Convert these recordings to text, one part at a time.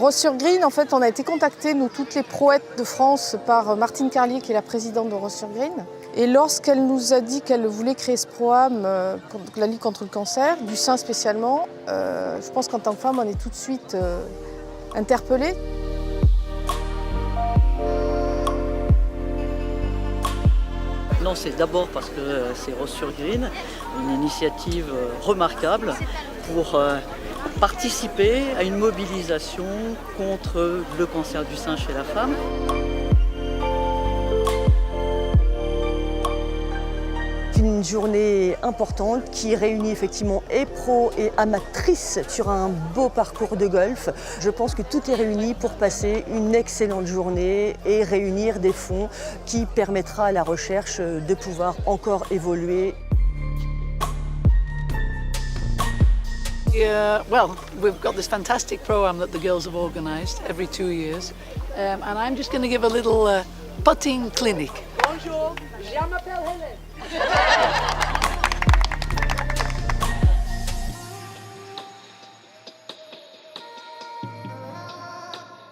Rose-sur-Grine, en fait, on a été contactés, nous, toutes les proètes de France, par Martine Carlier, qui est la présidente de Rose-sur-Grine. Et lorsqu'elle nous a dit qu'elle voulait créer ce programme, la Ligue contre le cancer, du sein spécialement, je pense qu'en tant que femme, on est tout de suite interpellée. Non, c'est d'abord parce que c'est Rose-sur-Grine, une initiative remarquable pour participer à une mobilisation contre le cancer du sein chez la femme. Une journée importante qui réunit effectivement et pros et amatrices sur un beau parcours de golf. Je pense que tout est réuni pour passer une excellente journée et réunir des fonds qui permettra à la recherche de pouvoir encore évoluer. Well, we've got this fantastic program that the girls have organised every 2 years, and I'm just going to give a little putting clinic. Bonjour, je m'appelle Hélène.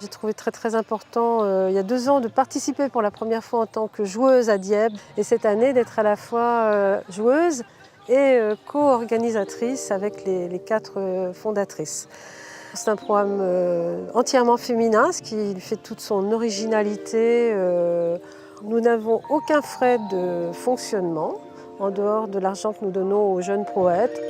J'ai trouvé très important il y a 2 ans de participer pour la première fois en tant que joueuse à Dieppe et cette année d'être à la fois joueuse et co-organisatrice avec les 4 fondatrices. C'est un programme entièrement féminin, ce qui fait toute son originalité. Nous n'avons aucun frais de fonctionnement en dehors de l'argent que nous donnons aux jeunes poètes.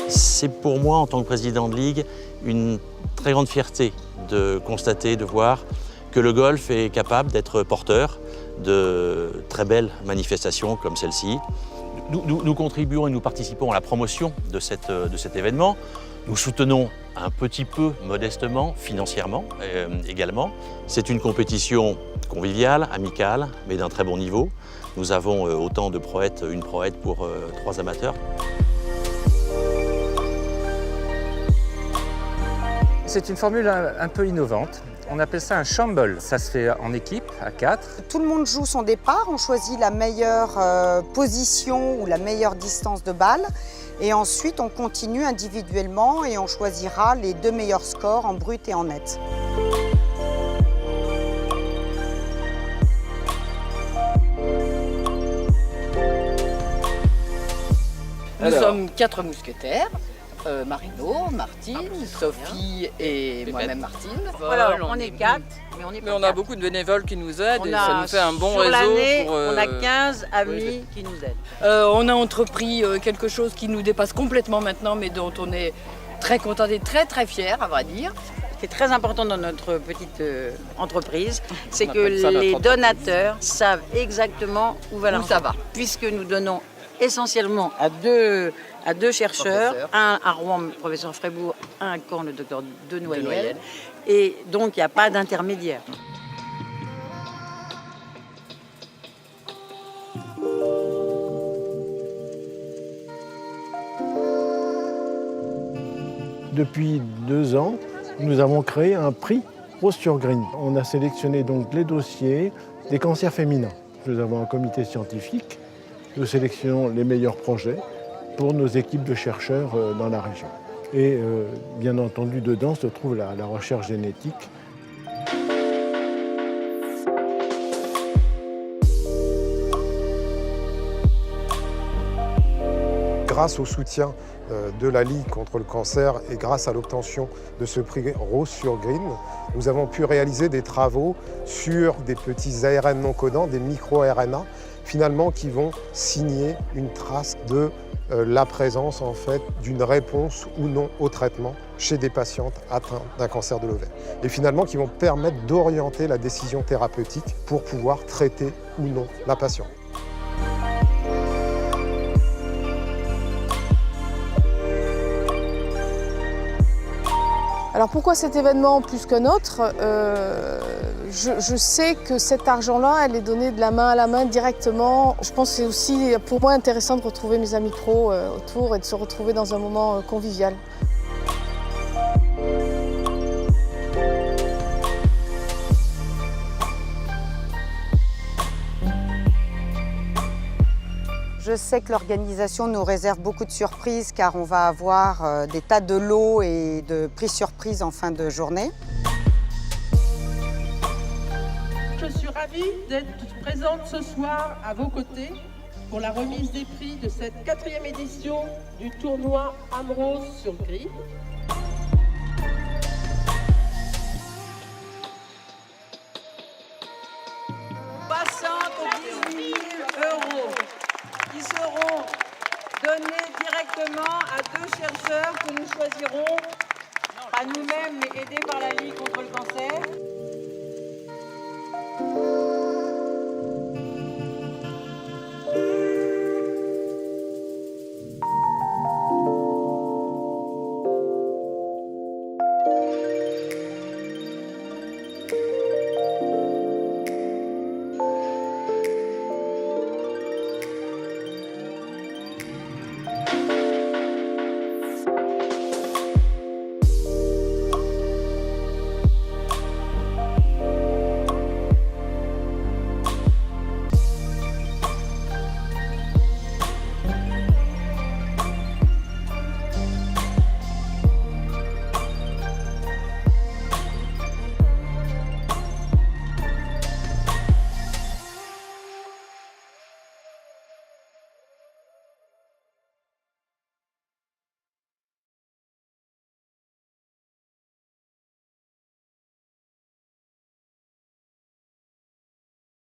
C'est pour moi, en tant que président de Ligue, une très grande fierté de constater, de voir que le golf est capable d'être porteur de très belles manifestations comme celle-ci. Nous contribuons et nous participons à la promotion de cet événement. Nous soutenons un petit peu, modestement, financièrement également. C'est une compétition conviviale, amicale, mais d'un très bon niveau. Nous avons autant de proètes, une proète pour 3 amateurs. C'est une formule un peu innovante. On appelle ça un shamble. Ça se fait en équipe, à 4. Tout le monde joue son départ, on choisit la meilleure position ou la meilleure distance de balle. Et ensuite, on continue individuellement et on choisira les 2 meilleurs scores en brut et en net. Nous sommes 4 mousquetaires. Marino, Martine, Sophie et moi-même Martine. Voilà, on est 4, mais on est pas Mais on a beaucoup de bénévoles qui nous aident et ça nous fait un bon sur réseau. L'année, on a 15 amis qui nous aident. On a entrepris quelque chose qui nous dépasse complètement maintenant, mais dont on est très content et très fiers, à vrai dire. Ce qui est très important dans notre petite entreprise, c'est que les donateurs savent exactement où va l'argent. Ça va. Puisque nous donnons essentiellement à deux chercheurs, un à Rouen, le professeur Frébourg, un à Caen, le docteur Denoyel. Et donc il n'y a pas d'intermédiaire. Depuis 2 ans, nous avons créé un prix Rose-sur-Grine. On a sélectionné donc les dossiers des cancers féminins. Nous avons un comité scientifique. Nous sélectionnons les meilleurs projets pour nos équipes de chercheurs dans la région. Et bien entendu, dedans se trouve la recherche génétique. Grâce au soutien de la Ligue contre le cancer et grâce à l'obtention de ce prix Rose-sur-Grine, nous avons pu réaliser des travaux sur des petits ARN non codants, des micro-RNA, finalement qui vont signer une trace de la présence en fait d'une réponse ou non au traitement chez des patientes atteintes d'un cancer de l'ovaire. Et finalement qui vont permettre d'orienter la décision thérapeutique pour pouvoir traiter ou non la patiente. Alors pourquoi cet événement plus qu'un autre? Je sais que cet argent-là, elle est donnée de la main à la main directement. Je pense que c'est aussi pour moi intéressant de retrouver mes amis pros autour et de se retrouver dans un moment convivial. Je sais que l'organisation nous réserve beaucoup de surprises car on va avoir des tas de lots et de prix surprises en fin de journée. Je suis ravie d'être présente ce soir à vos côtés pour la remise des prix de cette 4e édition du tournoi Amrose sur Green. Aux 18 000 € qui seront donnés directement à 2 chercheurs que nous choisirons, pas nous-mêmes mais aidés par la Ligue contre le cancer.